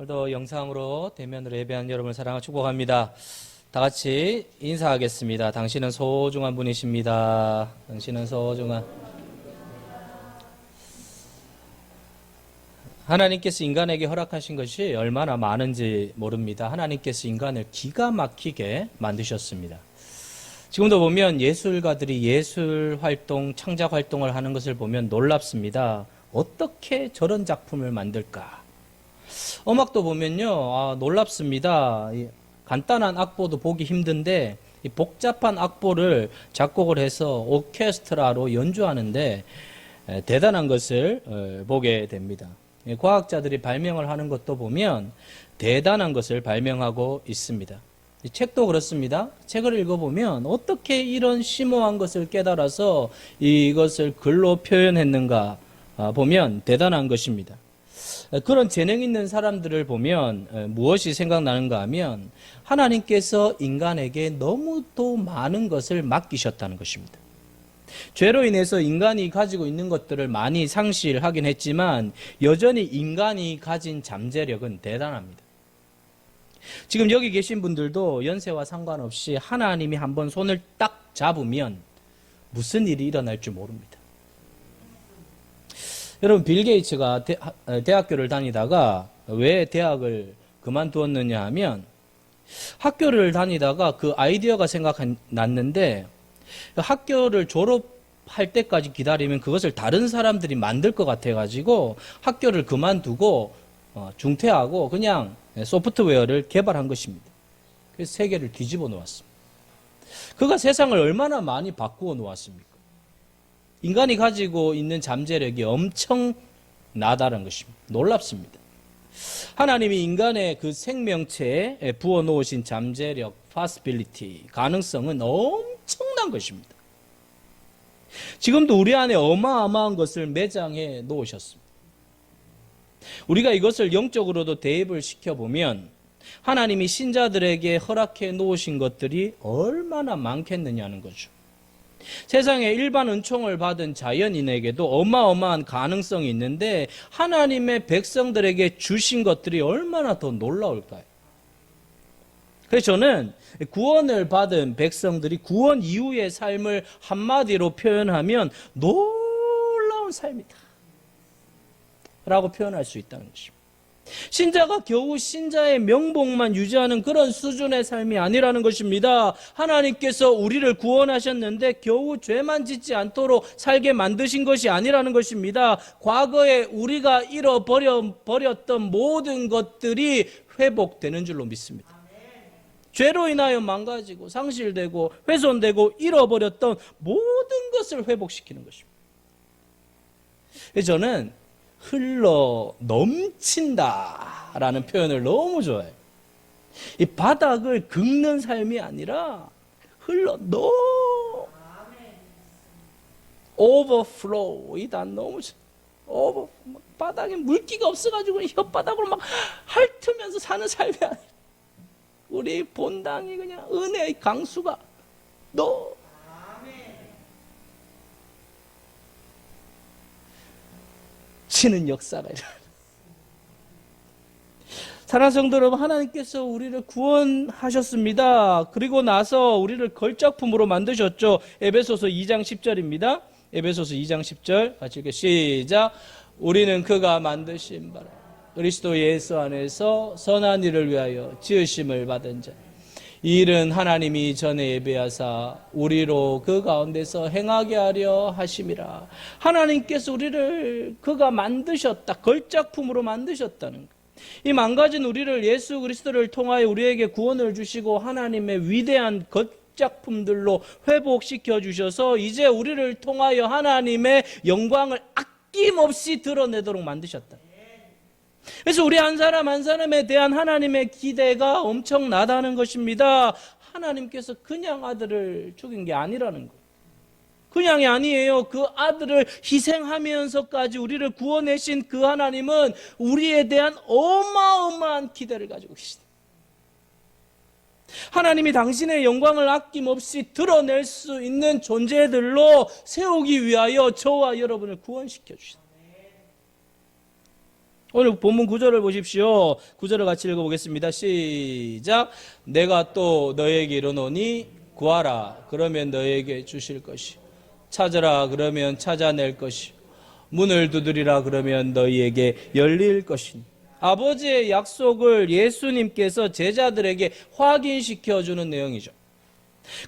오늘도 영상으로 대면으로 예배한 여러분을 사랑하고 축복합니다. 다 같이 인사하겠습니다. 당신은 소중한 분이십니다. 당신은 소중한. 하나님께서 인간에게 허락하신 것이 얼마나 많은지 모릅니다. 하나님께서 인간을 기가 막히게 만드셨습니다. 지금도 보면 예술가들이 예술 활동, 창작 활동을 하는 것을 보면 놀랍습니다. 어떻게 저런 작품을 만들까? 음악도 보면요, 놀랍습니다. 간단한 악보도 보기 힘든데 이 복잡한 악보를 작곡을 해서 오케스트라로 연주하는데 대단한 것을 보게 됩니다. 과학자들이 발명을 하는 것도 보면 대단한 것을 발명하고 있습니다. 이 책도 그렇습니다. 책을 읽어보면 어떻게 이런 심오한 것을 깨달아서 이것을 글로 표현했는가 보면 대단한 것입니다. 그런 재능 있는 사람들을 보면 무엇이 생각나는가 하면 하나님께서 인간에게 너무도 많은 것을 맡기셨다는 것입니다. 죄로 인해서 인간이 가지고 있는 것들을 많이 상실하긴 했지만 여전히 인간이 가진 잠재력은 대단합니다. 지금 여기 계신 분들도 연세와 상관없이 하나님이 한번 손을 딱 잡으면 무슨 일이 일어날 줄 모릅니다. 여러분, 빌 게이츠가 대학교를 다니다가 왜 대학을 그만두었느냐 하면 학교를 다니다가 그 아이디어가 생각났는데 학교를 졸업할 때까지 기다리면 그것을 다른 사람들이 만들 것 같아가지고 학교를 그만두고 중퇴하고 그냥 소프트웨어를 개발한 것입니다. 그래서 세계를 뒤집어 놓았습니다. 그가 세상을 얼마나 많이 바꾸어 놓았습니까? 인간이 가지고 있는 잠재력이 엄청나다는 것입니다. 놀랍습니다. 하나님이 인간의 그 생명체에 부어 놓으신 잠재력, possibility, 가능성은 엄청난 것입니다. 지금도 우리 안에 어마어마한 것을 매장해 놓으셨습니다. 우리가 이것을 영적으로도 대입을 시켜보면 하나님이 신자들에게 허락해 놓으신 것들이 얼마나 많겠느냐는 거죠. 세상에 일반 은총을 받은 자연인에게도 어마어마한 가능성이 있는데 하나님의 백성들에게 주신 것들이 얼마나 더 놀라울까요? 그래서 저는 구원을 받은 백성들이 구원 이후의 삶을 한마디로 표현하면 놀라운 삶이다 라고 표현할 수 있다는 것입니다. 신자가 겨우 신자의 명복만 유지하는 그런 수준의 삶이 아니라는 것입니다. 하나님께서 우리를 구원하셨는데 겨우 죄만 짓지 않도록 살게 만드신 것이 아니라는 것입니다. 과거에 우리가 잃어버렸던 모든 것들이 회복되는 줄로 믿습니다. 죄로 인하여 망가지고 상실되고 훼손되고 잃어버렸던 모든 것을 회복시키는 것입니다. 저는 흘러 넘친다라는 표현을 너무 좋아해요. 이 바닥을 긁는 삶이 아니라 흘러 overflow, 이 단 너무 바닥에 물기가 없어가지고 혓바닥으로 막 핥으면서 사는 삶이 아니라 우리 본당이 그냥 은혜의 강수가 치는 역사가 일어나요. 사랑하는 성도 여러분, 하나님께서 우리를 구원하셨습니다. 그리고 나서 우리를 걸작품으로 만드셨죠. 에베소서 2장 10절입니다. 에베소서 2장 10절 같이 읽게 시작. 우리는 그가 만드신 바라 그리스도 예수 안에서 선한 일을 위하여 지으심을 받은 자. 이 일은 하나님이 전에 예비하사 우리로 그 가운데서 행하게 하려 하심이라. 하나님께서 우리를 그가 만드셨다. 걸작품으로 만드셨다는 것. 이 망가진 우리를 예수 그리스도를 통하여 우리에게 구원을 주시고 하나님의 위대한 걸작품들로 회복시켜 주셔서 이제 우리를 통하여 하나님의 영광을 아낌없이 드러내도록 만드셨다. 그래서 우리 한 사람 한 사람에 대한 하나님의 기대가 엄청나다는 것입니다. 하나님께서 그냥 아들을 죽인 게 아니라는 거예요. 그냥이 아니에요. 그 아들을 희생하면서까지 우리를 구원하신 그 하나님은 우리에 대한 어마어마한 기대를 가지고 계시다. 하나님이 당신의 영광을 아낌없이 드러낼 수 있는 존재들로 세우기 위하여 저와 여러분을 구원시켜 주신다. 오늘 본문 9절을 보십시오. 9절을 같이 읽어보겠습니다. 시작. 내가 또 너에게 이르노니 구하라 그러면 너에게 주실 것이, 찾으라 그러면 찾아낼 것이, 문을 두드리라 그러면 너희에게 열릴 것이니. 아버지의 약속을 예수님께서 제자들에게 확인시켜주는 내용이죠.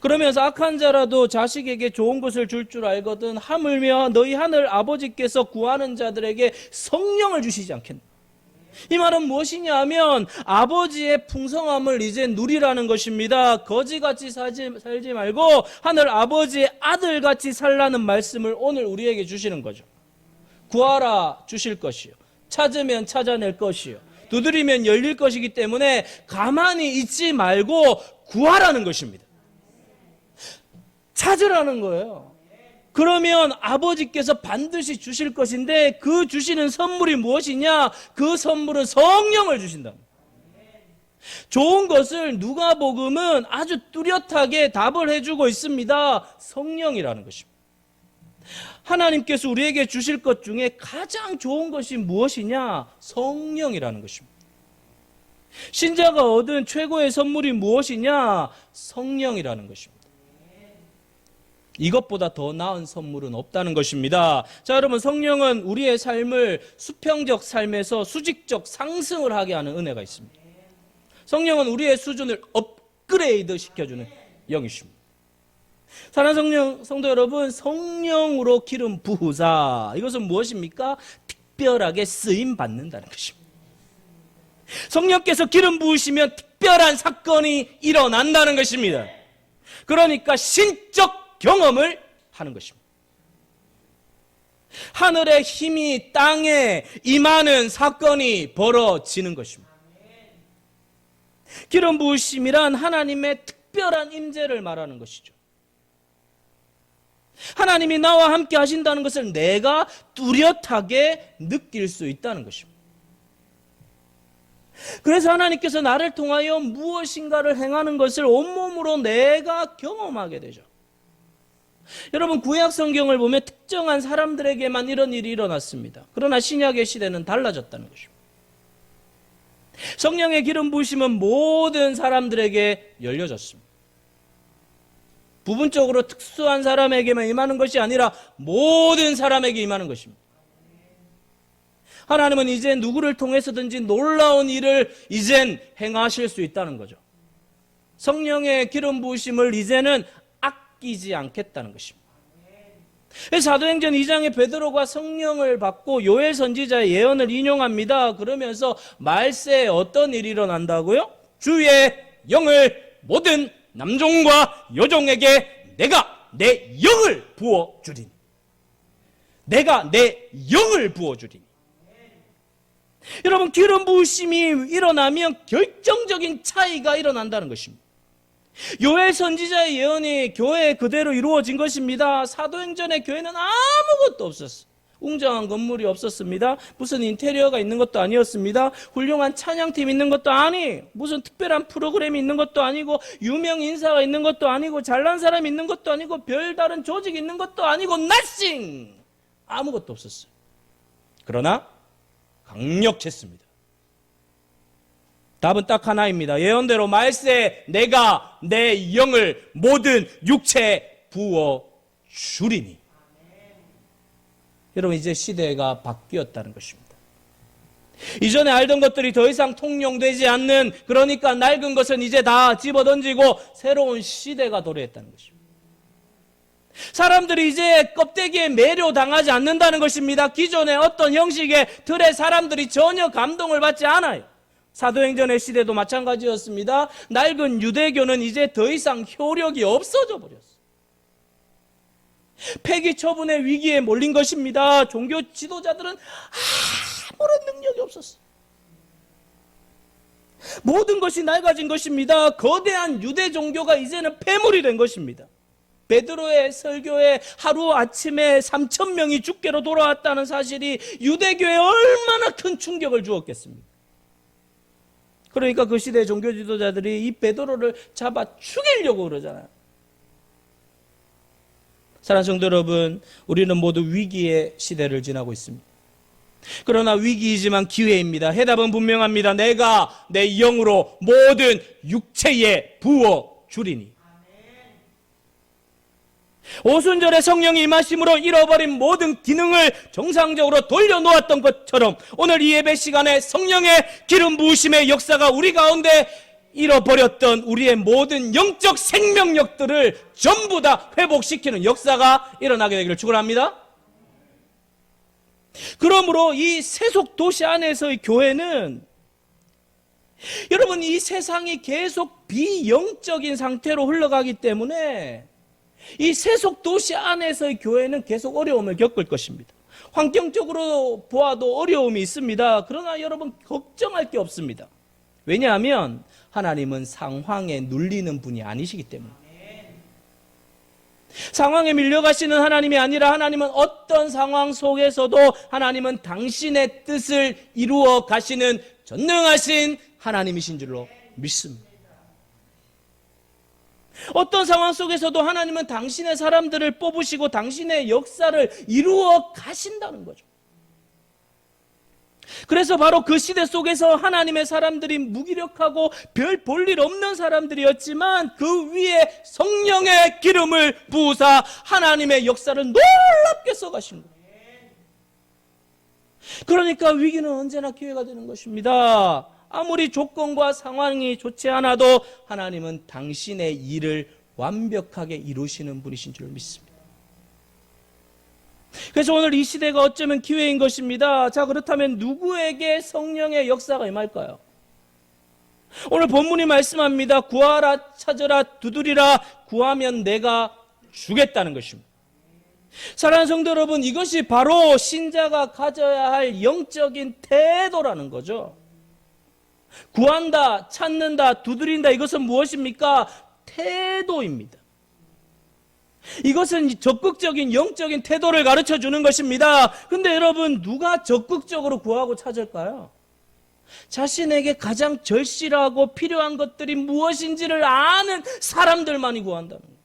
그러면서 악한 자라도 자식에게 좋은 것을 줄 줄 알거든 하물며 너희 하늘 아버지께서 구하는 자들에게 성령을 주시지 않겠나. 이 말은 무엇이냐 하면 아버지의 풍성함을 이제 누리라는 것입니다. 거지같이 살지 말고 하늘 아버지의 아들같이 살라는 말씀을 오늘 우리에게 주시는 거죠. 구하라 주실 것이요, 찾으면 찾아낼 것이요, 두드리면 열릴 것이기 때문에 가만히 있지 말고 구하라는 것입니다. 찾으라는 거예요. 그러면 아버지께서 반드시 주실 것인데 그 주시는 선물이 무엇이냐? 그 선물은 성령을 주신다. 좋은 것을 누가복음은 아주 뚜렷하게 답을 해주고 있습니다. 성령이라는 것입니다. 하나님께서 우리에게 주실 것 중에 가장 좋은 것이 무엇이냐? 성령이라는 것입니다. 신자가 얻은 최고의 선물이 무엇이냐? 성령이라는 것입니다. 이것보다 더 나은 선물은 없다는 것입니다. 자, 여러분, 성령은 우리의 삶을 수평적 삶에서 수직적 상승을 하게 하는 은혜가 있습니다. 성령은 우리의 수준을 업그레이드 시켜주는 영이십니다. 사랑하는 성도 여러분, 성령으로 기름 부으사, 이것은 무엇입니까? 특별하게 쓰임 받는다는 것입니다. 성령께서 기름 부으시면 특별한 사건이 일어난다는 것입니다. 그러니까 신적 경험을 하는 것입니다. 하늘의 힘이 땅에 임하는 사건이 벌어지는 것입니다. 기름 부으심이란 하나님의 특별한 임재를 말하는 것이죠. 하나님이 나와 함께 하신다는 것을 내가 뚜렷하게 느낄 수 있다는 것입니다. 그래서 하나님께서 나를 통하여 무엇인가를 행하는 것을 온몸으로 내가 경험하게 되죠. 여러분, 구약 성경을 보면 특정한 사람들에게만 이런 일이 일어났습니다. 그러나 신약의 시대는 달라졌다는 것입니다. 성령의 기름 부으심은 모든 사람들에게 열려졌습니다. 부분적으로 특수한 사람에게만 임하는 것이 아니라 모든 사람에게 임하는 것입니다. 하나님은 이제 누구를 통해서든지 놀라운 일을 이젠 행하실 수 있다는 거죠. 성령의 기름 부으심을 이제는 아끼지 않겠다는 것입니다. 사도행전 2장에 베드로가 성령을 받고 요엘 선지자의 예언을 인용합니다. 그러면서 말세에 어떤 일이 일어난다고요? 주의 영을 모든 남종과 여종에게 내가 내 영을 부어주리니. 내가 내 영을 부어주리니. 여러분, 기름 부으심이 일어나면 결정적인 차이가 일어난다는 것입니다. 요엘 선지자의 예언이 교회에 그대로 이루어진 것입니다. 사도행전의 교회는 아무것도 없었어요. 웅장한 건물이 없었습니다. 무슨 인테리어가 있는 것도 아니었습니다. 훌륭한 찬양팀 있는 것도 아니, 무슨 특별한 프로그램이 있는 것도 아니고, 유명 인사가 있는 것도 아니고, 잘난 사람이 있는 것도 아니고, 별다른 조직이 있는 것도 아니고, nothing! 아무것도 없었어요. 그러나 강력했습니다. 답은 딱 하나입니다. 예언대로 말세에 내가 내 영을 모든 육체에 부어주리니. 여러분, 이제 시대가 바뀌었다는 것입니다. 이전에 알던 것들이 더 이상 통용되지 않는, 그러니까 낡은 것은 이제 다 집어던지고 새로운 시대가 도래했다는 것입니다. 사람들이 이제 껍데기에 매료당하지 않는다는 것입니다. 기존의 어떤 형식의 틀에 사람들이 전혀 감동을 받지 않아요. 사도행전의 시대도 마찬가지였습니다. 낡은 유대교는 이제 더 이상 효력이 없어져 버렸어요. 폐기 처분의 위기에 몰린 것입니다. 종교 지도자들은 아무런 능력이 없었어요. 모든 것이 낡아진 것입니다. 거대한 유대 종교가 이제는 폐물이 된 것입니다. 베드로의 설교에 하루아침에 3,000명이 죽게로 돌아왔다는 사실이 유대교에 얼마나 큰 충격을 주었겠습니까? 그러니까 그 시대 종교 지도자들이 이 베드로를 잡아 죽이려고 그러잖아요. 사랑하는 성도 여러분, 우리는 모두 위기의 시대를 지나고 있습니다. 그러나 위기이지만 기회입니다. 해답은 분명합니다. 내가 내 영으로 모든 육체에 부어 주리니. 오순절에 성령이 임하심으로 잃어버린 모든 기능을 정상적으로 돌려놓았던 것처럼 오늘 이 예배 시간에 성령의 기름 부으심의 역사가 우리 가운데 잃어버렸던 우리의 모든 영적 생명력들을 전부 다 회복시키는 역사가 일어나게 되기를 축원합니다. 그러므로 이 세속 도시 안에서의 교회는 여러분 이 세상이 계속 비영적인 상태로 흘러가기 때문에 이 세속 도시 안에서의 교회는 계속 어려움을 겪을 것입니다. 환경적으로 보아도 어려움이 있습니다. 그러나 여러분 걱정할 게 없습니다. 왜냐하면 하나님은 상황에 눌리는 분이 아니시기 때문에. 상황에 밀려가시는 하나님이 아니라 하나님은 어떤 상황 속에서도 하나님은 당신의 뜻을 이루어 가시는 전능하신 하나님이신 줄로 믿습니다. 어떤 상황 속에서도 하나님은 당신의 사람들을 뽑으시고 당신의 역사를 이루어 가신다는 거죠. 그래서 바로 그 시대 속에서 하나님의 사람들이 무기력하고 별 볼일 없는 사람들이었지만 그 위에 성령의 기름을 부으사 하나님의 역사를 놀랍게 써가신 거예요. 그러니까 위기는 언제나 기회가 되는 것입니다. 아무리 조건과 상황이 좋지 않아도 하나님은 당신의 일을 완벽하게 이루시는 분이신 줄 믿습니다. 그래서 오늘 이 시대가 어쩌면 기회인 것입니다. 자, 그렇다면 누구에게 성령의 역사가 임할까요? 오늘 본문이 말씀합니다. 구하라, 찾으라, 두드리라, 구하면 내가 주겠다는 것입니다. 사랑하는 성도 여러분, 이것이 바로 신자가 가져야 할 영적인 태도라는 거죠. 구한다, 찾는다, 두드린다, 이것은 무엇입니까? 태도입니다. 이것은 적극적인 영적인 태도를 가르쳐 주는 것입니다. 근데 여러분, 누가 적극적으로 구하고 찾을까요? 자신에게 가장 절실하고 필요한 것들이 무엇인지를 아는 사람들만이 구한다는 거예요.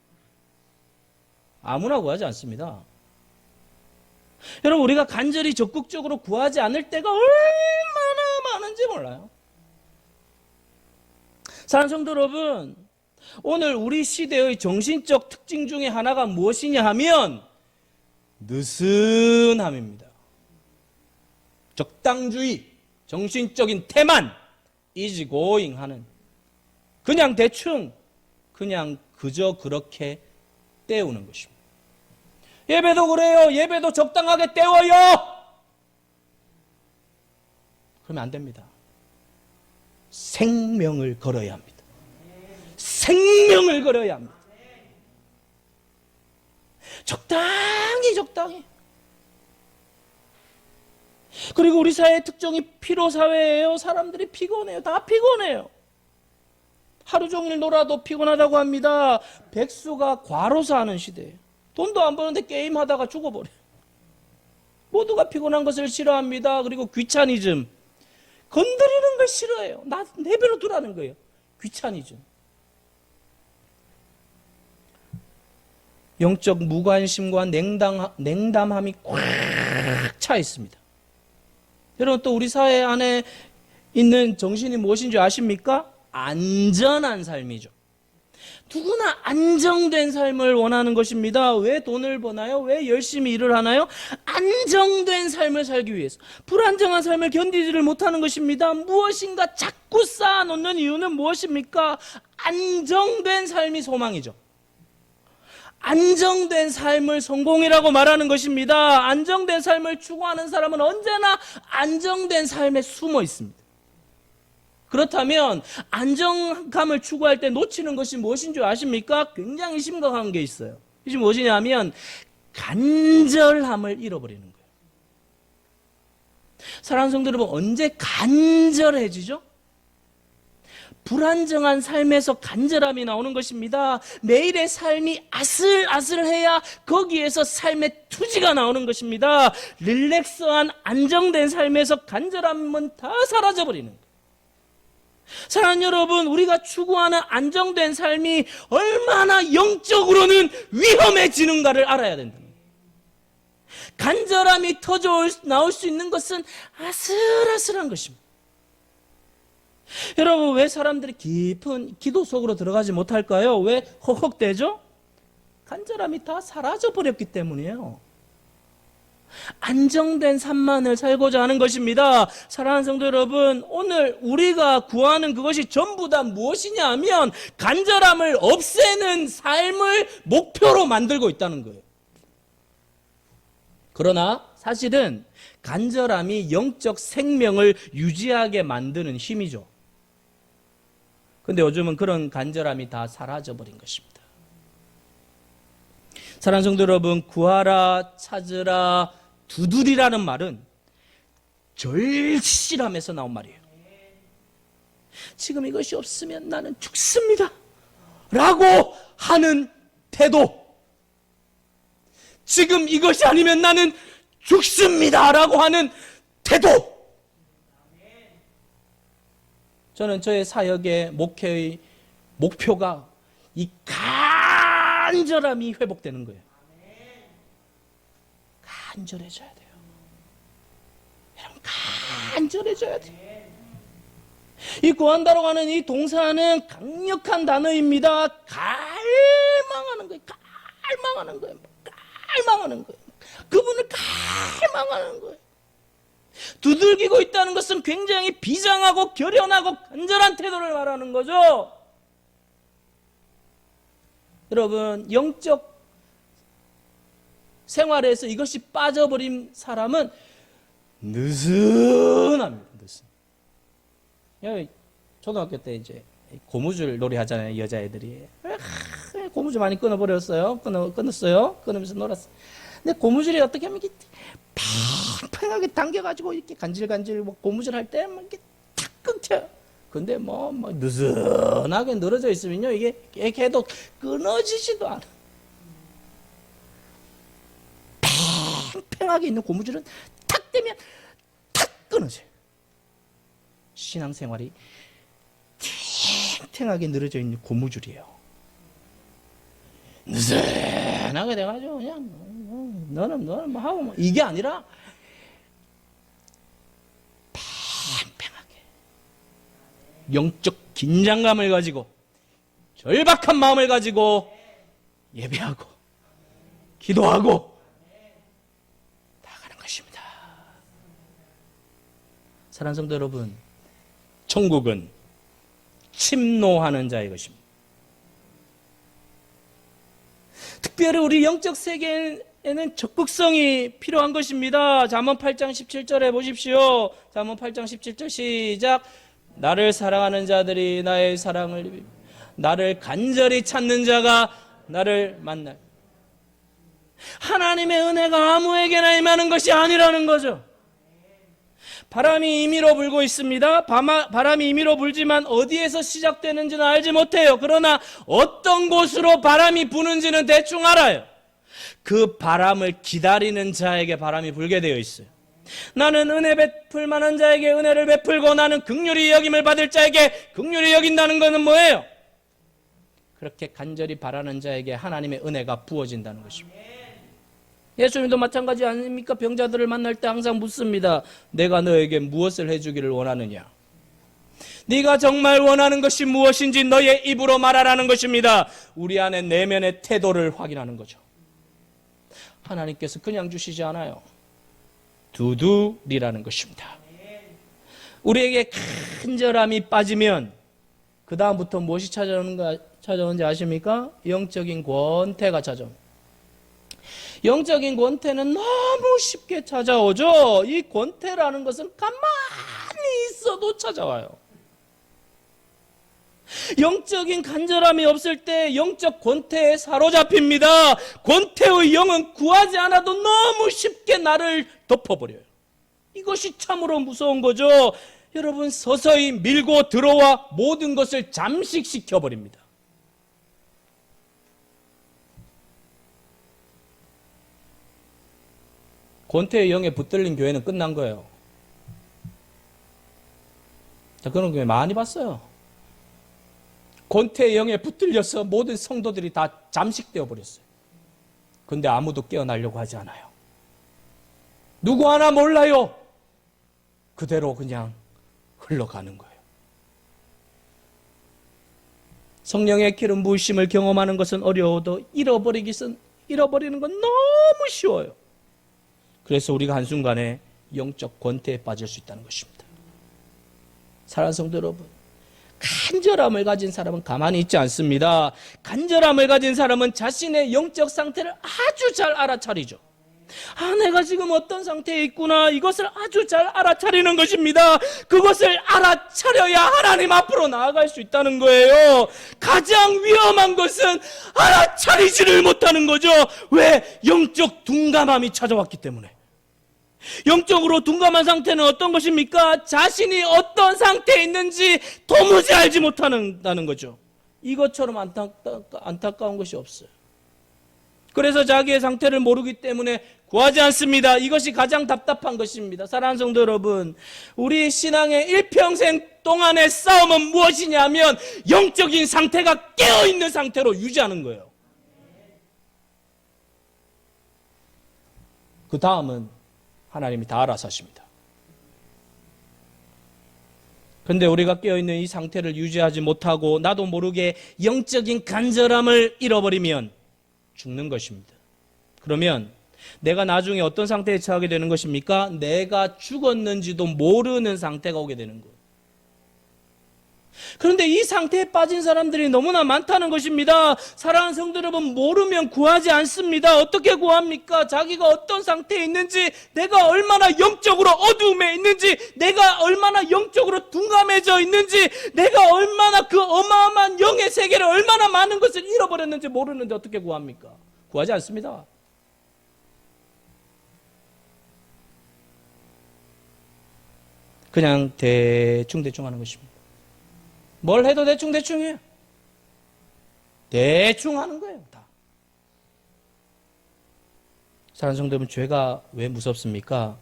아무나 구하지 않습니다. 여러분, 우리가 간절히 적극적으로 구하지 않을 때가 얼마나 많은지 몰라요. 사랑하는 성도 여러분, 오늘 우리 시대의 정신적 특징 중에 하나가 무엇이냐 하면 느슨함입니다. 적당주의, 정신적인 태만, 이지고잉 하는, 그냥 대충, 그냥 그저 그렇게 때우는 것입니다. 예배도 그래요. 예배도 적당하게 때워요. 그러면 안 됩니다. 생명을 걸어야 합니다. 생명을 걸어야 합니다. 적당히. 그리고 우리 사회의 특징이 피로사회예요. 사람들이 피곤해요. 다 피곤해요. 하루 종일 놀아도 피곤하다고 합니다. 백수가 과로사하는 시대예요. 돈도 안 버는데 게임하다가 죽어버려요. 모두가 피곤한 것을 싫어합니다. 그리고 귀차니즘. 건드리는 걸 싫어해요. 나 내버려 두라는 거예요. 귀차니즘. 영적 무관심과 냉담함이 꽉 차 있습니다. 여러분, 또 우리 사회 안에 있는 정신이 무엇인 줄 아십니까? 안전한 삶이죠. 누구나 안정된 삶을 원하는 것입니다. 왜 돈을 버나요? 왜 열심히 일을 하나요? 안정된 삶을 살기 위해서. 불안정한 삶을 견디지를 못하는 것입니다. 무엇인가 자꾸 쌓아놓는 이유는 무엇입니까? 안정된 삶이 소망이죠. 안정된 삶을 성공이라고 말하는 것입니다. 안정된 삶을 추구하는 사람은 언제나 안정된 삶에 숨어 있습니다. 그렇다면 안정감을 추구할 때 놓치는 것이 무엇인 줄 아십니까? 굉장히 심각한 게 있어요. 이것이 무엇이냐면 간절함을 잃어버리는 거예요. 사랑하는 성도 여러분, 언제 간절해지죠? 불안정한 삶에서 간절함이 나오는 것입니다. 매일의 삶이 아슬아슬해야 거기에서 삶의 투지가 나오는 것입니다. 릴렉스한 안정된 삶에서 간절함은 다 사라져버리는 거예요. 사랑하는 여러분, 우리가 추구하는 안정된 삶이 얼마나 영적으로는 위험해지는가를 알아야 된다. 간절함이 터져 나올 수 있는 것은 아슬아슬한 것입니다. 여러분, 왜 사람들이 깊은 기도 속으로 들어가지 못할까요? 왜 헉헉대죠? 간절함이 다 사라져 버렸기 때문이에요. 안정된 삶만을 살고자 하는 것입니다. 사랑하는 성도 여러분, 오늘 우리가 구하는 그것이 전부 다 무엇이냐 하면 간절함을 없애는 삶을 목표로 만들고 있다는 거예요. 그러나 사실은 간절함이 영적 생명을 유지하게 만드는 힘이죠. 근데 요즘은 그런 간절함이 다 사라져버린 것입니다. 사랑하는 성도 여러분, 구하라, 찾으라, 두드리라는 말은 절실함에서 나온 말이에요. 지금 이것이 없으면 나는 죽습니다 라고 하는 태도, 지금 이것이 아니면 나는 죽습니다 라고 하는 태도. 저는 저의 사역의 목회의 목표가 이 간절함이 회복되는 거예요. 간절해져야 돼요. 여러분, 간절해져야 돼요. 이 구한다라고 하는 이 동사는 강력한 단어입니다. 갈망하는 거예요. 갈망하는 거예요. 갈망하는 거예요. 그분을 갈망하는 거예요. 두들기고 있다는 것은 굉장히 비장하고 결연하고 간절한 태도를 말하는 거죠. 여러분, 영적 생활에서 이것이 빠져버린 사람은 느슨합니다. 느슨. 초등학교 때 이제 고무줄 놀이 하잖아요, 여자애들이. 고무줄 많이 끊어버렸어요. 끊었어요. 끊으면서 놀았어요. 근데 고무줄이 어떻게 하면 이렇게 팽팽하게 당겨가지고 이렇게 간질간질 고무줄 할 때 이렇게 탁 끊겨요. 근데 뭐 느슨하게 늘어져 있으면요, 이게 해도 끊어지지도 않아. 팽팽하게 있는 고무줄은 탁 떼면 탁 끊어져요. 신앙생활이 탱탱하게 늘어져 있는 고무줄이에요. 느슨하게 돼가지고 그냥 너는 뭐 하고 뭐 이게 아니라 팽팽하게 영적 긴장감을 가지고 절박한 마음을 가지고 예배하고 기도하고 나가는 것입니다. 사랑하는 성도 여러분, 천국은 침노하는 자의 것입니다. 특별히 우리 영적 세계에는 적극성이 필요한 것입니다. 잠언 8장 17절에 보십시오. 잠언 8장 17절 시작. 나를 사랑하는 자들이 나의 사랑을, 나를 간절히 찾는 자가 나를 만날. 하나님의 은혜가 아무에게나 임하는 것이 아니라는 거죠. 바람이 임의로 불고 있습니다. 바람이 임의로 불지만 어디에서 시작되는지는 알지 못해요. 그러나 어떤 곳으로 바람이 부는지는 대충 알아요. 그 바람을 기다리는 자에게 바람이 불게 되어 있어요. 나는 은혜 베풀 만한 자에게 은혜를 베풀고 나는 긍휼히 여김을 받을 자에게 긍휼히 여긴다는 것은 뭐예요? 그렇게 간절히 바라는 자에게 하나님의 은혜가 부어진다는 것입니다. 예수님도 마찬가지 아닙니까? 병자들을 만날 때 항상 묻습니다. 내가 너에게 무엇을 해주기를 원하느냐? 네가 정말 원하는 것이 무엇인지 너의 입으로 말하라는 것입니다. 우리 안에 내면의 태도를 확인하는 거죠. 하나님께서 그냥 주시지 않아요. 두드리라는 것입니다. 우리에게 간절함이 빠지면 그 다음부터 무엇이 찾아오는지 아십니까? 영적인 권태가 찾아옵니다. 영적인 권태는 너무 쉽게 찾아오죠. 이 권태라는 것은 가만히 있어도 찾아와요. 영적인 간절함이 없을 때 영적 권태에 사로잡힙니다. 권태의 영은 구하지 않아도 너무 쉽게 나를 덮어버려요. 이것이 참으로 무서운 거죠. 여러분, 서서히 밀고 들어와 모든 것을 잠식시켜버립니다. 권태의 영에 붙들린 교회는 끝난 거예요. 자, 그런 교회 많이 봤어요. 권태의 영에 붙들려서 모든 성도들이 다 잠식되어 버렸어요. 근데 아무도 깨어나려고 하지 않아요. 누구 하나 몰라요. 그대로 그냥 흘러가는 거예요. 성령의 기름 부으심을 경험하는 것은 어려워도 잃어버리는 건 너무 쉬워요. 그래서 우리가 한순간에 영적 권태에 빠질 수 있다는 것입니다. 사랑하는 성도 여러분, 간절함을 가진 사람은 가만히 있지 않습니다. 간절함을 가진 사람은 자신의 영적 상태를 아주 잘 알아차리죠. 내가 지금 어떤 상태에 있구나, 이것을 아주 잘 알아차리는 것입니다. 그것을 알아차려야 하나님 앞으로 나아갈 수 있다는 거예요. 가장 위험한 것은 알아차리지를 못하는 거죠. 왜? 영적 둔감함이 찾아왔기 때문에. 영적으로 둔감한 상태는 어떤 것입니까? 자신이 어떤 상태에 있는지 도무지 알지 못한다는 거죠. 이것처럼 안타까운 것이 없어요. 그래서 자기의 상태를 모르기 때문에 구하지 않습니다. 이것이 가장 답답한 것입니다. 사랑하는 성도 여러분, 우리 신앙의 일평생 동안의 싸움은 무엇이냐면 영적인 상태가 깨어있는 상태로 유지하는 거예요. 그 다음은 하나님이 다 알아서 하십니다. 그런데 우리가 깨어있는 이 상태를 유지하지 못하고 나도 모르게 영적인 간절함을 잃어버리면 죽는 것입니다. 그러면 내가 나중에 어떤 상태에 처하게 되는 것입니까? 내가 죽었는지도 모르는 상태가 오게 되는 거예요. 그런데 이 상태에 빠진 사람들이 너무나 많다는 것입니다. 사랑하는 성도 여러분, 모르면 구하지 않습니다. 어떻게 구합니까? 자기가 어떤 상태에 있는지, 내가 얼마나 영적으로 어두움에 있는지, 내가 얼마나 영적으로 둔감해져 있는지, 내가 얼마나 그 어마어마한 영의 세계를 얼마나 많은 것을 잃어버렸는지 모르는데 어떻게 구합니까? 구하지 않습니다. 그냥 대충 하는 것입니다. 뭘 해도 대충해요. 대충 하는 거예요, 다. 사랑하는 성도 여러분, 죄가 왜 무섭습니까?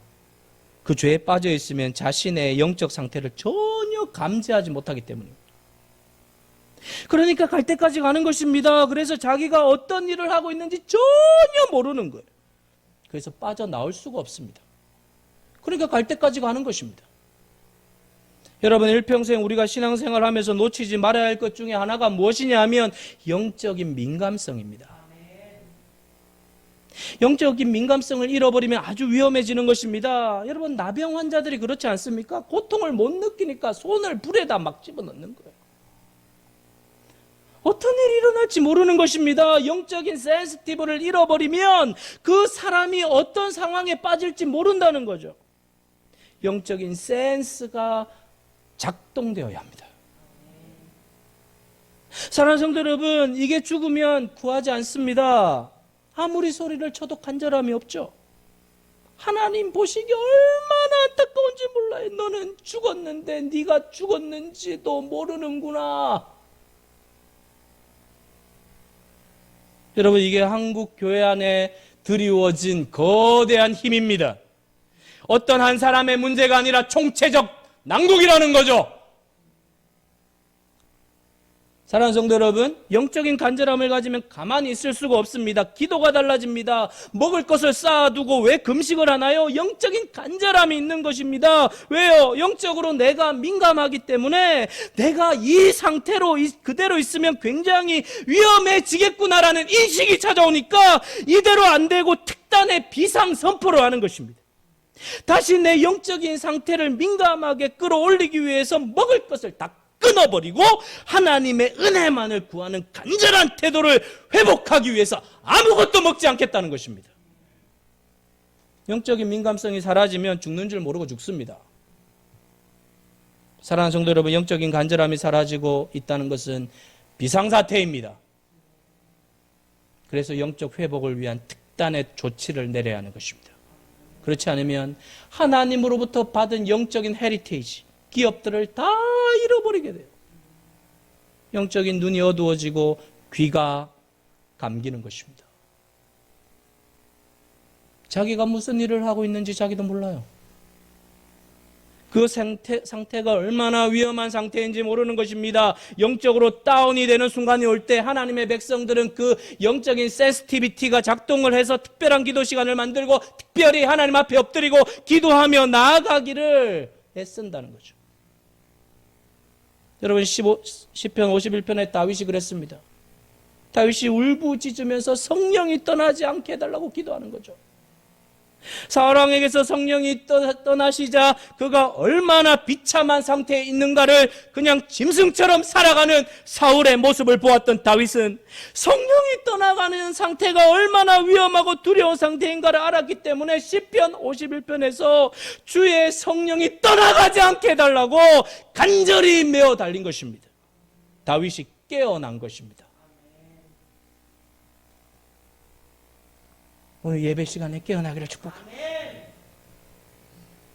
그 죄에 빠져 있으면 자신의 영적 상태를 전혀 감지하지 못하기 때문입니다. 그러니까 갈 때까지 가는 것입니다. 그래서 자기가 어떤 일을 하고 있는지 전혀 모르는 거예요. 그래서 빠져나올 수가 없습니다. 그러니까 갈 때까지 가는 것입니다. 여러분, 일평생 우리가 신앙생활을 하면서 놓치지 말아야 할 것 중에 하나가 무엇이냐 하면 영적인 민감성입니다. 영적인 민감성을 잃어버리면 아주 위험해지는 것입니다. 여러분, 나병 환자들이 그렇지 않습니까? 고통을 못 느끼니까 손을 불에다 막 집어넣는 거예요. 어떤 일이 일어날지 모르는 것입니다. 영적인 센시티브를 잃어버리면 그 사람이 어떤 상황에 빠질지 모른다는 거죠. 영적인 센스가 작동되어야 합니다. 사랑하는 성도 여러분, 이게 죽으면 구하지 않습니다. 아무리 소리를 쳐도 간절함이 없죠. 하나님 보시기 얼마나 안타까운지 몰라요. 너는 죽었는데 네가 죽었는지도 모르는구나. 여러분, 이게 한국 교회 안에 드리워진 거대한 힘입니다. 어떤 한 사람의 문제가 아니라 총체적 낭독이라는 거죠. 사랑하는 성도 여러분, 영적인 간절함을 가지면 가만히 있을 수가 없습니다. 기도가 달라집니다. 먹을 것을 쌓아두고 왜 금식을 하나요? 영적인 간절함이 있는 것입니다. 왜요? 영적으로 내가 민감하기 때문에 내가 이 상태로 그대로 있으면 굉장히 위험해지겠구나라는 인식이 찾아오니까 이대로 안 되고 특단의 비상 선포를 하는 것입니다. 다시 내 영적인 상태를 민감하게 끌어올리기 위해서 먹을 것을 다 끊어버리고 하나님의 은혜만을 구하는 간절한 태도를 회복하기 위해서 아무것도 먹지 않겠다는 것입니다. 영적인 민감성이 사라지면 죽는 줄 모르고 죽습니다. 사랑하는 성도 여러분, 영적인 간절함이 사라지고 있다는 것은 비상사태입니다. 그래서 영적 회복을 위한 특단의 조치를 내려야 하는 것입니다. 그렇지 않으면 하나님으로부터 받은 영적인 헤리테이지, 기업들을 다 잃어버리게 돼요. 영적인 눈이 어두워지고 귀가 감기는 것입니다. 자기가 무슨 일을 하고 있는지 자기도 몰라요. 그 상태가 얼마나 위험한 상태인지 모르는 것입니다. 영적으로 다운이 되는 순간이 올 때 하나님의 백성들은 그 영적인 센시티비티가 작동을 해서 특별한 기도 시간을 만들고 특별히 하나님 앞에 엎드리고 기도하며 나아가기를 애쓴다는 거죠. 여러분, 시편 51편에 다윗이 그랬습니다. 다윗이 울부짖으면서 성령이 떠나지 않게 해달라고 기도하는 거죠. 사울 왕에게서 성령이 떠나시자 그가 얼마나 비참한 상태에 있는가를 그냥 짐승처럼 살아가는 사울의 모습을 보았던 다윗은 성령이 떠나가는 상태가 얼마나 위험하고 두려운 상태인가를 알았기 때문에 시편 51편에서 주의 성령이 떠나가지 않게 해달라고 간절히 메어 달린 것입니다. 다윗이 깨어난 것입니다. 오늘 예배 시간에 깨어나기를 축복합니다.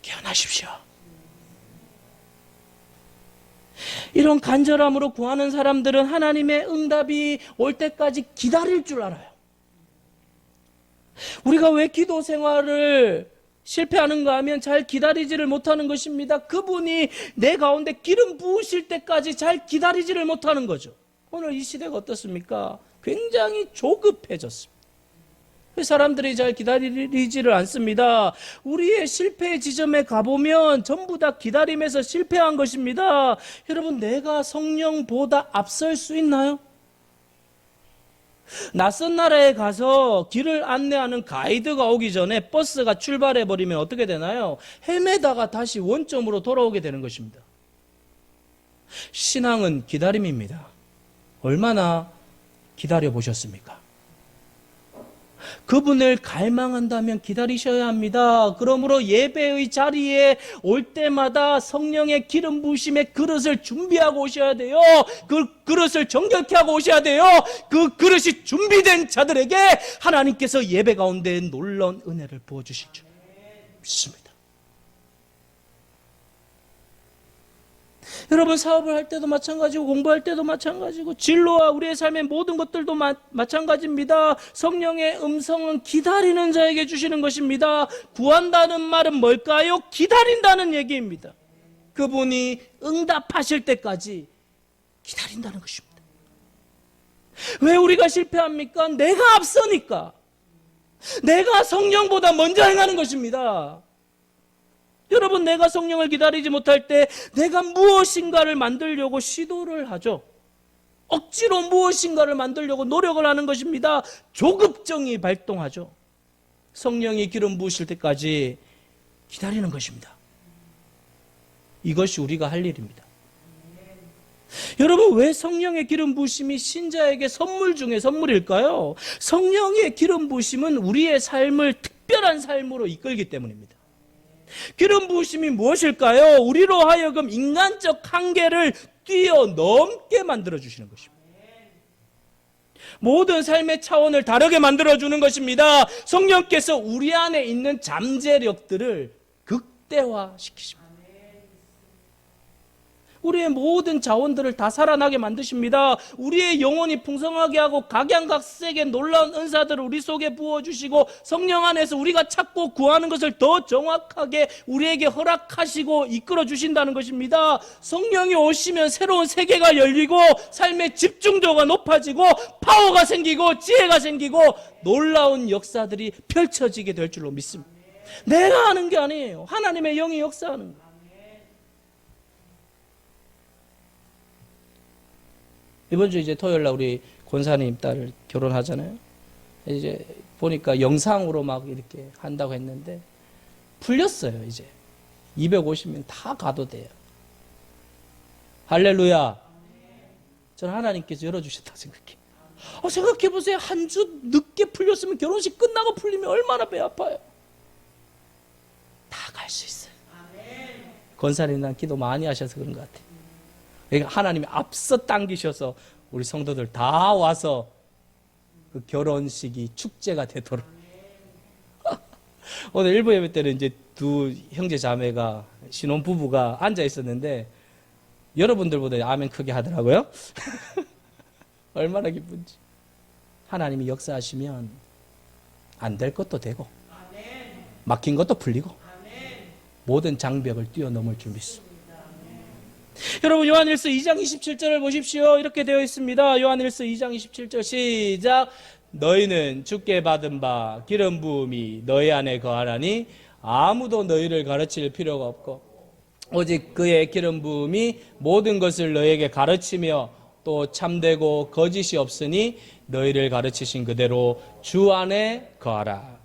깨어나십시오. 이런 간절함으로 구하는 사람들은 하나님의 응답이 올 때까지 기다릴 줄 알아요. 우리가 왜 기도 생활을 실패하는가 하면 잘 기다리지를 못하는 것입니다. 그분이 내 가운데 기름 부으실 때까지 잘 기다리지를 못하는 거죠. 오늘 이 시대가 어떻습니까? 굉장히 조급해졌습니다. 사람들이 잘 기다리지를 않습니다. 우리의 실패의 지점에 가보면 전부 다 기다림에서 실패한 것입니다. 여러분, 내가 성령보다 앞설 수 있나요? 낯선 나라에 가서 길을 안내하는 가이드가 오기 전에 버스가 출발해버리면 어떻게 되나요? 헤매다가 다시 원점으로 돌아오게 되는 것입니다. 신앙은 기다림입니다. 얼마나 기다려보셨습니까? 그분을 갈망한다면 기다리셔야 합니다. 그러므로 예배의 자리에 올 때마다 성령의 기름 부으심의 그릇을 준비하고 오셔야 돼요. 그 그릇을 정결케 하고 오셔야 돼요. 그 그릇이 준비된 자들에게 하나님께서 예배 가운데 놀라운 은혜를 부어주실 줄 믿습니다. 여러분, 사업을 할 때도 마찬가지고 공부할 때도 마찬가지고 진로와 우리의 삶의 모든 것들도 마찬가지입니다. 성령의 음성은 기다리는 자에게 주시는 것입니다. 구한다는 말은 뭘까요? 기다린다는 얘기입니다. 그분이 응답하실 때까지 기다린다는 것입니다. 왜 우리가 실패합니까? 내가 앞서니까. 내가 성령보다 먼저 행하는 것입니다. 여러분, 내가 성령을 기다리지 못할 때 내가 무엇인가를 만들려고 시도를 하죠. 억지로 무엇인가를 만들려고 노력을 하는 것입니다. 조급증이 발동하죠. 성령이 기름 부으실 때까지 기다리는 것입니다. 이것이 우리가 할 일입니다. 여러분, 왜 성령의 기름 부으심이 신자에게 선물 중에 선물일까요? 성령의 기름 부으심은 우리의 삶을 특별한 삶으로 이끌기 때문입니다. 기름 부으심이 무엇일까요? 우리로 하여금 인간적 한계를 뛰어넘게 만들어주시는 것입니다. 모든 삶의 차원을 다르게 만들어주는 것입니다. 성령께서 우리 안에 있는 잠재력들을 극대화시키십니다. 우리의 모든 자원들을 다 살아나게 만드십니다. 우리의 영혼이 풍성하게 하고 각양각색의 놀라운 은사들을 우리 속에 부어주시고 성령 안에서 우리가 찾고 구하는 것을 더 정확하게 우리에게 허락하시고 이끌어 주신다는 것입니다. 성령이 오시면 새로운 세계가 열리고 삶의 집중도가 높아지고 파워가 생기고 지혜가 생기고 놀라운 역사들이 펼쳐지게 될 줄로 믿습니다. 내가 하는 게 아니에요. 하나님의 영이 역사하는 거예요. 이번 주 이제 토요일 날 우리 권사님 딸 결혼하잖아요. 이제 보니까 영상으로 막 이렇게 한다고 했는데 풀렸어요. 이제 250명 다 가도 돼요. 할렐루야. 저는 하나님께서 열어주셨다고 생각해요. 생각해보세요. 한 주 늦게 풀렸으면 결혼식 끝나고 풀리면 얼마나 배 아파요. 다 갈 수 있어요. 권사님 난 기도 많이 하셔서 그런 것 같아요. 하나님이 앞서 당기셔서 우리 성도들 다 와서 그 결혼식이 축제가 되도록. 오늘 일부 예배 때는 이제 두 형제 자매가 신혼 부부가 앉아 있었는데 여러분들보다 아멘 크게 하더라고요. 얼마나 기쁜지. 하나님이 역사하시면 안 될 것도 되고 막힌 것도 풀리고 모든 장벽을 뛰어넘을 줄 믿습니다. 여러분, 요한일서 2장 27절을 보십시오. 이렇게 되어 있습니다. 요한일서 2장 27절 시작. 너희는 주께 받은 바 기름 부음이 너희 안에 거하나니 아무도 너희를 가르칠 필요가 없고 오직 그의 기름 부음이 모든 것을 너희에게 가르치며 또 참되고 거짓이 없으니 너희를 가르치신 그대로 주 안에 거하라.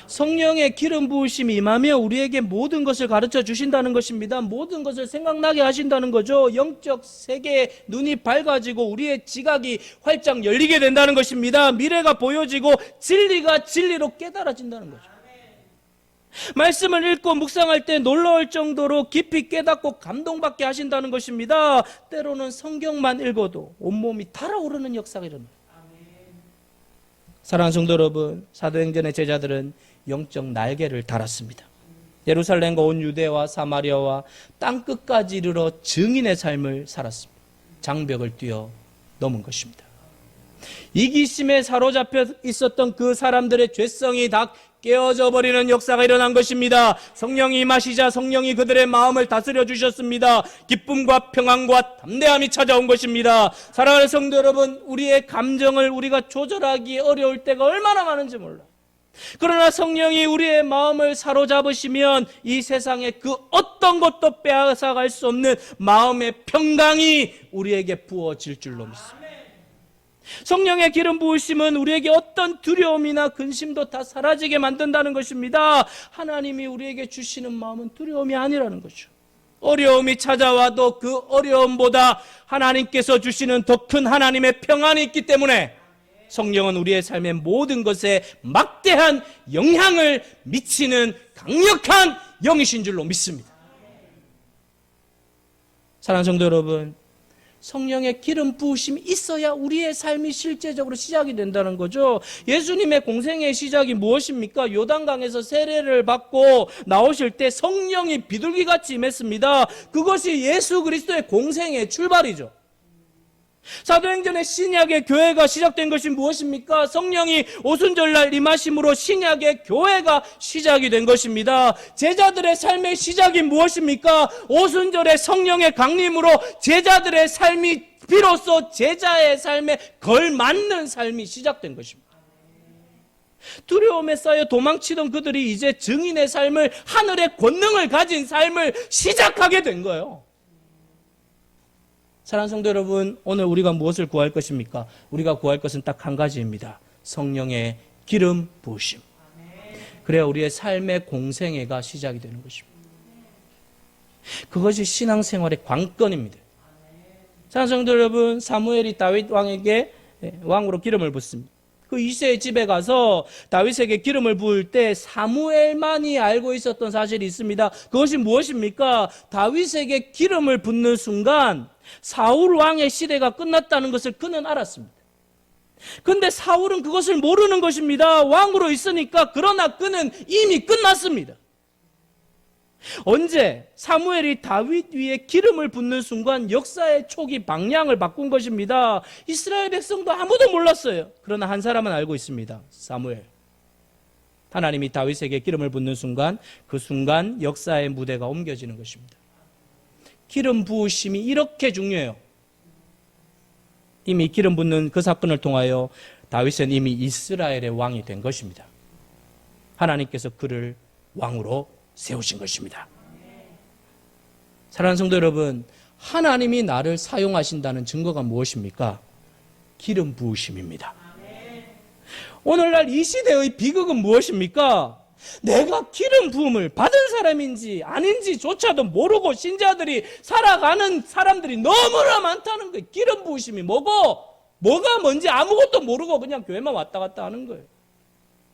성령의 기름 부으심이 임하며 우리에게 모든 것을 가르쳐 주신다는 것입니다. 모든 것을 생각나게 하신다는 거죠. 영적 세계의 눈이 밝아지고 우리의 지각이 활짝 열리게 된다는 것입니다. 미래가 보여지고 진리가 진리로 깨달아진다는 거죠. 말씀을 읽고 묵상할 때 놀라울 정도로 깊이 깨닫고 감동받게 하신다는 것입니다. 때로는 성경만 읽어도 온몸이 달아오르는 역사가 일어납니다. 사랑하는 성도 여러분, 사도행전의 제자들은 영적 날개를 달았습니다. 예루살렘과 온 유대와 사마리아와 땅끝까지 이르러 증인의 삶을 살았습니다. 장벽을 뛰어넘은 것입니다. 이기심에 사로잡혀 있었던 그 사람들의 죄성이 다 깨어져 버리는 역사가 일어난 것입니다. 성령이 임하시자 성령이 그들의 마음을 다스려 주셨습니다. 기쁨과 평안과 담대함이 찾아온 것입니다. 사랑하는 성도 여러분, 우리의 감정을 우리가 조절하기 어려울 때가 얼마나 많은지 몰라. 그러나 성령이 우리의 마음을 사로잡으시면 이 세상에 그 어떤 것도 빼앗아갈 수 없는 마음의 평강이 우리에게 부어질 줄로 믿습니다. 성령의 기름 부으심은 우리에게 어떤 두려움이나 근심도 다 사라지게 만든다는 것입니다. 하나님이 우리에게 주시는 마음은 두려움이 아니라는 거죠. 어려움이 찾아와도 그 어려움보다 하나님께서 주시는 더 큰 하나님의 평안이 있기 때문에 성령은 우리의 삶의 모든 것에 막대한 영향을 미치는 강력한 영이신 줄로 믿습니다. 사랑하는 성도 여러분, 성령의 기름 부으심이 있어야 우리의 삶이 실제적으로 시작이 된다는 거죠. 예수님의 공생의 시작이 무엇입니까? 요단강에서 세례를 받고 나오실 때 성령이 비둘기같이 임했습니다. 그것이 예수 그리스도의 공생의 출발이죠. 사도행전의 신약의 교회가 시작된 것이 무엇입니까? 성령이 오순절날 임하심으로 신약의 교회가 시작이 된 것입니다. 제자들의 삶의 시작이 무엇입니까? 오순절의 성령의 강림으로 제자들의 삶이 비로소 제자의 삶에 걸맞는 삶이 시작된 것입니다. 두려움에 쌓여 도망치던 그들이 이제 증인의 삶을, 하늘의 권능을 가진 삶을 시작하게 된 거예요. 사랑하는 성도 여러분, 오늘 우리가 무엇을 구할 것입니까? 우리가 구할 것은 딱 한 가지입니다. 성령의 기름 부으심. 그래야 우리의 삶의 공생애가 시작이 되는 것입니다. 그것이 신앙생활의 관건입니다. 사랑하는 성도 여러분, 사무엘이 다윗 왕에게 왕으로 기름을 붓습니다. 그 이새의 집에 가서 다윗에게 기름을 부을 때 사무엘만이 알고 있었던 사실이 있습니다. 그것이 무엇입니까? 다윗에게 기름을 붓는 순간 사울 왕의 시대가 끝났다는 것을 그는 알았습니다. 그런데 사울은 그것을 모르는 것입니다. 왕으로 있으니까. 그러나 그는 이미 끝났습니다. 언제 사무엘이 다윗 위에 기름을 붓는 순간 역사의 초기 방향을 바꾼 것입니다. 이스라엘 백성도 아무도 몰랐어요. 그러나 한 사람은 알고 있습니다. 사무엘. 하나님이 다윗에게 기름을 붓는 순간, 그 순간 역사의 무대가 옮겨지는 것입니다. 기름 부으심이 이렇게 중요해요. 이미 기름 붓는 그 사건을 통하여 다윗은 이미 이스라엘의 왕이 된 것입니다. 하나님께서 그를 왕으로 세우신 것입니다. 사랑하는 성도 여러분, 하나님이 나를 사용하신다는 증거가 무엇입니까? 기름 부으심입니다. 오늘날 이 시대의 비극은 무엇입니까? 내가 기름 부음을 받은 사람인지 아닌지조차도 모르고 신자들이 살아가는 사람들이 너무나 많다는 거예요. 기름 부으심이 뭐가 뭔지 아무것도 모르고 그냥 교회만 왔다 갔다 하는 거예요.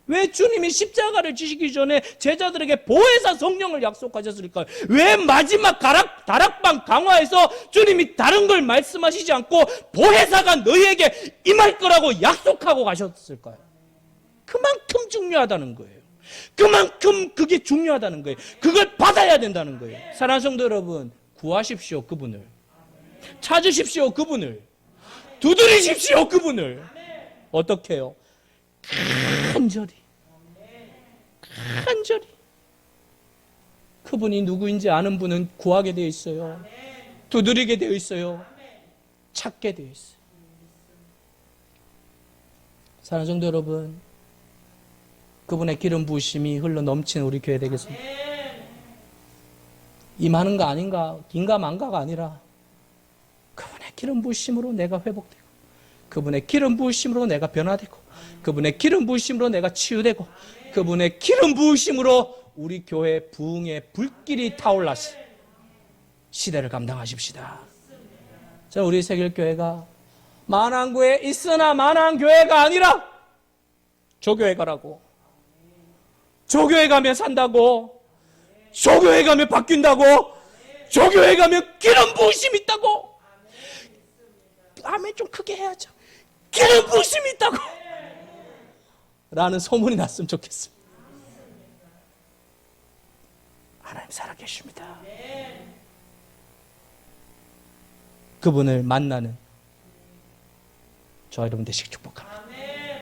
왜 주님이 십자가를 지시기 전에 제자들에게 보혜사 성령을 약속하셨을까요? 왜 마지막 다락방 강화에서 주님이 다른 걸 말씀하시지 않고 보혜사가 너희에게 임할 거라고 약속하고 가셨을까요? 그만큼 중요하다는 거예요. 그만큼 그게 중요하다는 거예요. 그걸 받아야 된다는 거예요. 사랑하는 성도 여러분, 구하십시오 그분을. 찾으십시오 그분을. 두드리십시오 그분을. 어떻게 해요? 간절히 그분이 누구인지 아는 분은 구하게 되어 있어요. 두드리게 되어 있어요. 찾게 되어 있어요. 사랑하는 성도 여러분, 그분의 기름 부으심이 흘러 넘치는 우리 교회 되겠습니다. 임하는 거 아닌가, 긴가만가가 아니라 그분의 기름 부으심으로 내가 회복되고, 그분의 기름 부으심으로 내가 변화되고, 그분의 기름 부으심으로 내가 치유되고, 그분의 기름 부으심으로 우리 교회 부흥의 불길이 타올라서 시대를 감당하십시다. 자, 우리 세길교회가 만안교에 있으나 만안교회가 아니라 조교회 가라고. 조교회 가면 산다고. 조교회 가면 바뀐다고. 조교회 가면 기름 부으심이 있다고. 아멘 좀 크게 해야죠. 기름 부으심이 있다고 라는 소문이 났으면 좋겠습니다. 하나님 살아계십니다. 그분을 만나는 저와 여러분 되시길 축복합니다.